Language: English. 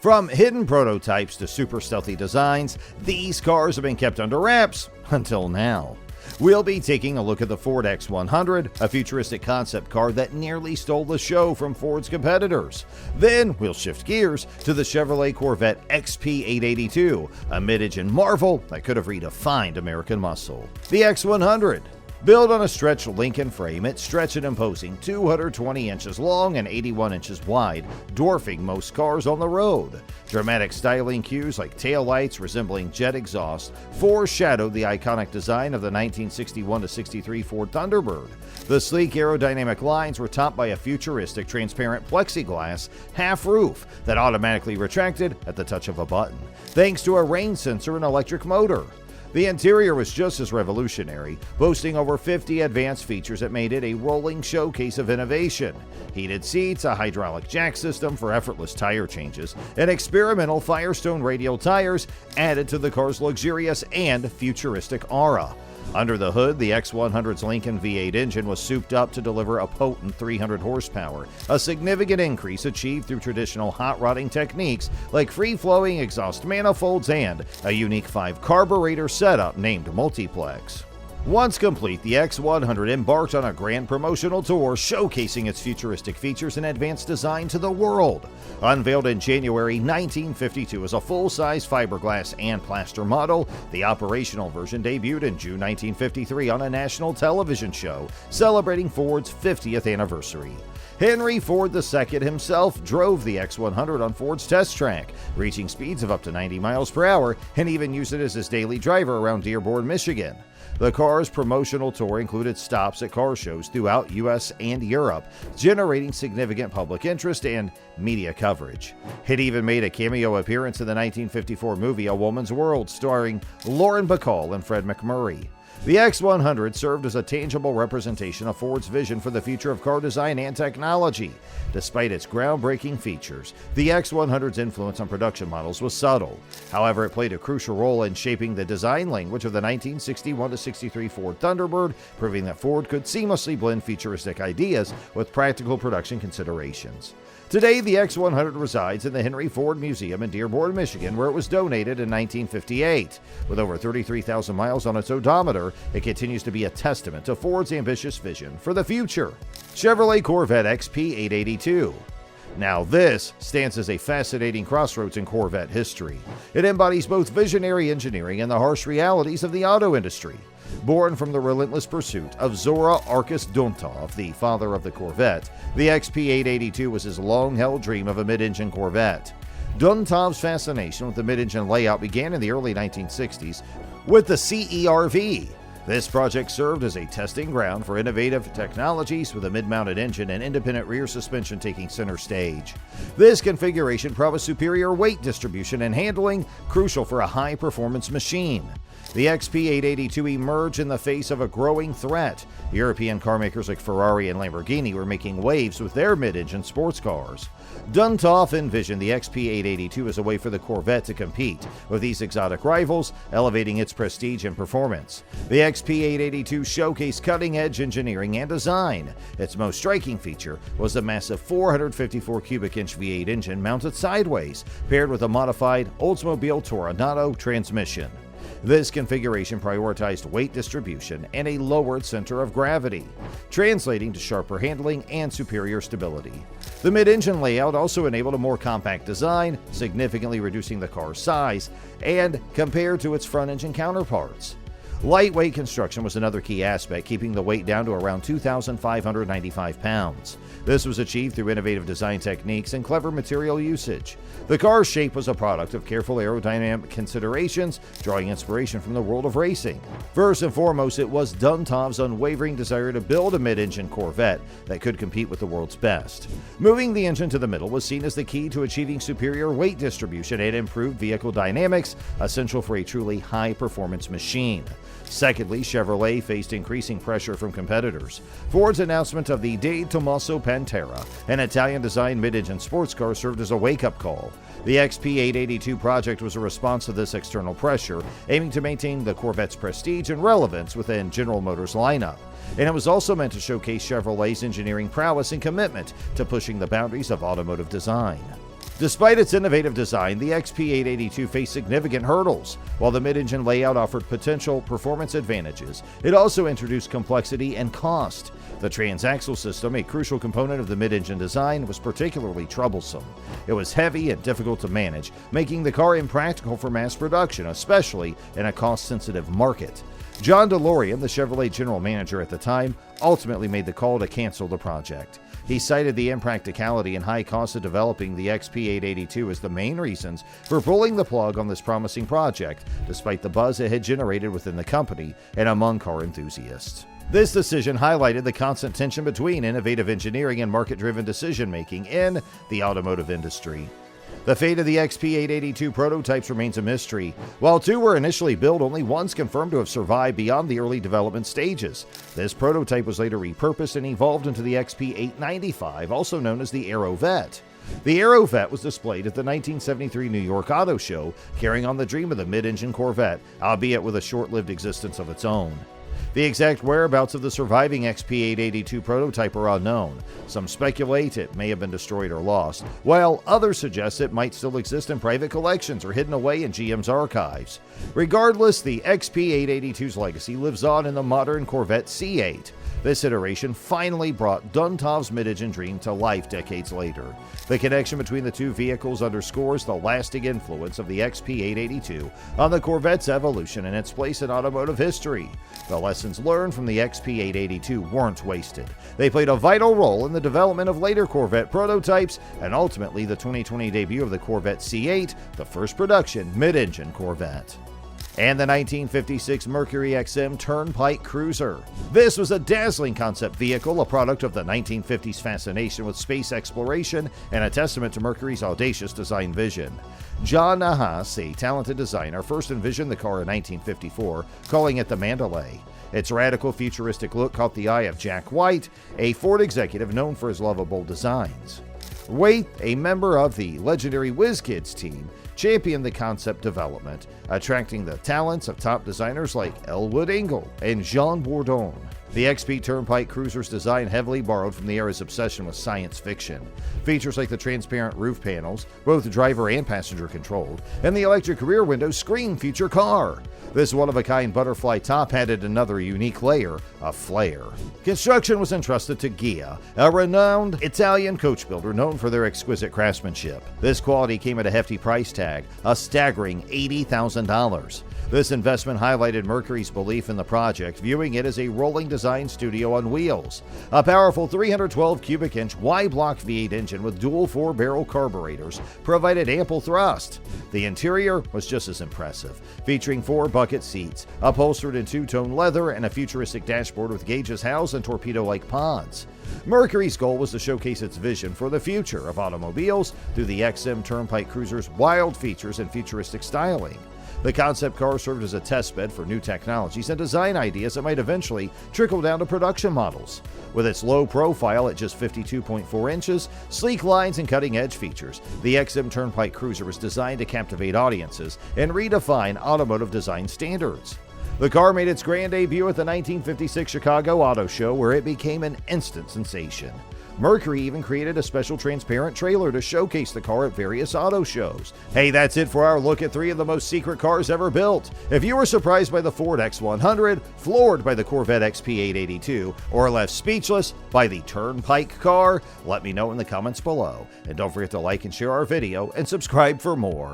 From hidden prototypes to super stealthy designs, these cars have been kept under wraps until now. We'll be taking a look at the Ford X100, a futuristic concept car that nearly stole the show from Ford's competitors. Then we'll shift gears to the Chevrolet Corvette XP882, a mid-engine marvel that could have redefined American muscle. The X100. Built on a stretched Lincoln frame, it stretched an imposing 220 inches long and 81 inches wide, dwarfing most cars on the road. Dramatic styling cues like taillights resembling jet exhaust foreshadowed the iconic design of the 1961-63 Ford Thunderbird. The sleek aerodynamic lines were topped by a futuristic transparent plexiglass half roof that automatically retracted at the touch of a button, thanks to a rain sensor and electric motor. The interior was just as revolutionary, boasting over 50 advanced features that made it a rolling showcase of innovation. Heated seats, a hydraulic jack system for effortless tire changes, and experimental Firestone radial tires added to the car's luxurious and futuristic aura. Under the hood, the X100's Lincoln V8 engine was souped up to deliver a potent 300 horsepower, a significant increase achieved through traditional hot rodding techniques like free-flowing exhaust manifolds and a unique 5-carburetor setup named Multiplex. Once complete, the X100 embarked on a grand promotional tour showcasing its futuristic features and advanced design to the world. Unveiled in January 1952 as a full-size fiberglass and plaster model, the operational version debuted in June 1953 on a national television show celebrating Ford's 50th anniversary. Henry Ford II himself drove the X100 on Ford's test track, reaching speeds of up to 90 miles per hour, and even used it as his daily driver around Dearborn, Michigan. The car's promotional tour included stops at car shows throughout US and Europe, generating significant public interest and media coverage. It even made a cameo appearance in the 1954 movie A Woman's World, starring Lauren Bacall and Fred MacMurray. The X100 served as a tangible representation of Ford's vision for the future of car design and technology. Despite its groundbreaking features, the X100's influence on production models was subtle. However, it played a crucial role in shaping the design language of the 1961-63 Ford Thunderbird, proving that Ford could seamlessly blend futuristic ideas with practical production considerations. Today, the X100 resides in the Henry Ford Museum in Dearborn, Michigan, where it was donated in 1958. With over 33,000 miles on its odometer, it continues to be a testament to Ford's ambitious vision for the future. Chevrolet Corvette XP882. Now this stands as a fascinating crossroads in Corvette history. It embodies both visionary engineering and the harsh realities of the auto industry. Born from the relentless pursuit of Zora Arkus Duntov, the father of the Corvette, the XP882 was his long-held dream of a mid-engine Corvette. Duntov's fascination with the mid-engine layout began in the early 1960s with the CERV. This project served as a testing ground for innovative technologies, with a mid-mounted engine and independent rear suspension taking center stage. This configuration promised superior weight distribution and handling, crucial for a high-performance machine. The XP882 emerged in the face of a growing threat. European carmakers like Ferrari and Lamborghini were making waves with their mid-engine sports cars. Duntov envisioned the XP882 as a way for the Corvette to compete with these exotic rivals, elevating its prestige and performance. The XP882 showcased cutting-edge engineering and design. Its most striking feature was the massive 454 cubic inch V8 engine mounted sideways, paired with a modified Oldsmobile Toronado transmission. This configuration prioritized weight distribution and a lowered center of gravity, translating to sharper handling and superior stability. The mid-engine layout also enabled a more compact design, significantly reducing the car's size and compared to its front-engine counterparts. Lightweight construction was another key aspect, keeping the weight down to around 2,595 pounds. This was achieved through innovative design techniques and clever material usage. The car's shape was a product of careful aerodynamic considerations, drawing inspiration from the world of racing. First and foremost, it was Duntov's unwavering desire to build a mid-engine Corvette that could compete with the world's best. Moving the engine to the middle was seen as the key to achieving superior weight distribution and improved vehicle dynamics, essential for a truly high-performance machine. Secondly, Chevrolet faced increasing pressure from competitors. Ford's announcement of the De Tomaso Pantera, an Italian-designed mid-engine sports car, served as a wake-up call. The XP882 project was a response to this external pressure, aiming to maintain the Corvette's prestige and relevance within General Motors' lineup. And it was also meant to showcase Chevrolet's engineering prowess and commitment to pushing the boundaries of automotive design. Despite its innovative design, the XP882 faced significant hurdles. While the mid-engine layout offered potential performance advantages, it also introduced complexity and cost. The transaxle system, a crucial component of the mid-engine design, was particularly troublesome. It was heavy and difficult to manage, making the car impractical for mass production, especially in a cost-sensitive market. John DeLorean, the Chevrolet general manager at the time, ultimately made the call to cancel the project. He cited the impracticality and high cost of developing the XP882 as the main reasons for pulling the plug on this promising project, despite the buzz it had generated within the company and among car enthusiasts. This decision highlighted the constant tension between innovative engineering and market-driven decision-making in the automotive industry. The fate of the XP882 prototypes remains a mystery. While two were initially built, only one's confirmed to have survived beyond the early development stages. This prototype was later repurposed and evolved into the XP895, also known as the Aerovette. The Aerovette was displayed at the 1973 New York Auto Show, carrying on the dream of the mid-engine Corvette, albeit with a short-lived existence of its own. The exact whereabouts of the surviving XP882 prototype are unknown. Some speculate it may have been destroyed or lost, while others suggest it might still exist in private collections or hidden away in GM's archives. Regardless, the XP882's legacy lives on in the modern Corvette C8. This iteration finally brought Duntov's mid-engine dream to life decades later. The connection between the two vehicles underscores the lasting influence of the XP882 on the Corvette's evolution and its place in automotive history. The lessons learned from the XP882 weren't wasted. They played a vital role in the development of later Corvette prototypes and ultimately the 2020 debut of the Corvette C8, the first production mid-engine Corvette. And the 1956 Mercury XM Turnpike Cruiser. This was a dazzling concept vehicle, a product of the 1950s fascination with space exploration and a testament to Mercury's audacious design vision. John Nahas, a talented designer, first envisioned the car in 1954, calling it the Mandalay. Its radical futuristic look caught the eye of Jack White, a Ford executive known for his lovable designs. Waite, a member of the legendary WizKids team, championed the concept development, attracting the talents of top designers like Elwood Engel and Jean Bourdon. The XP Turnpike Cruiser's design heavily borrowed from the era's obsession with science fiction. Features like the transparent roof panels, both driver and passenger controlled, and the electric rear windows scream future car. This one-of-a-kind butterfly top added another unique layer of flair. Construction was entrusted to Ghia, a renowned Italian coach builder known for their exquisite craftsmanship. This quality came at a hefty price tag, a staggering $80,000. This investment highlighted Mercury's belief in the project, viewing it as a rolling design studio on wheels. A powerful 312 cubic inch Y-block V8 engine with dual 4-barrel carburetors provided ample thrust. The interior was just as impressive, featuring 4 bucket seats, upholstered in two-tone leather, and a futuristic dashboard with gauges housed in torpedo-like pods. Mercury's goal was to showcase its vision for the future of automobiles through the XM Turnpike Cruiser's wild features and futuristic styling. The concept car served as a testbed for new technologies and design ideas that might eventually trickle down to production models. With its low profile at just 52.4 inches, sleek lines, and cutting-edge features, the XM Turnpike Cruiser was designed to captivate audiences and redefine automotive design standards. The car made its grand debut at the 1956 Chicago Auto Show, where it became an instant sensation. Mercury even created a special transparent trailer to showcase the car at various auto shows. Hey, that's it for our look at 3 of the most secret cars ever built. If you were surprised by the Ford X100, floored by the Corvette XP882, or left speechless by the Turnpike car, let me know in the comments below. And don't forget to like and share our video and subscribe for more.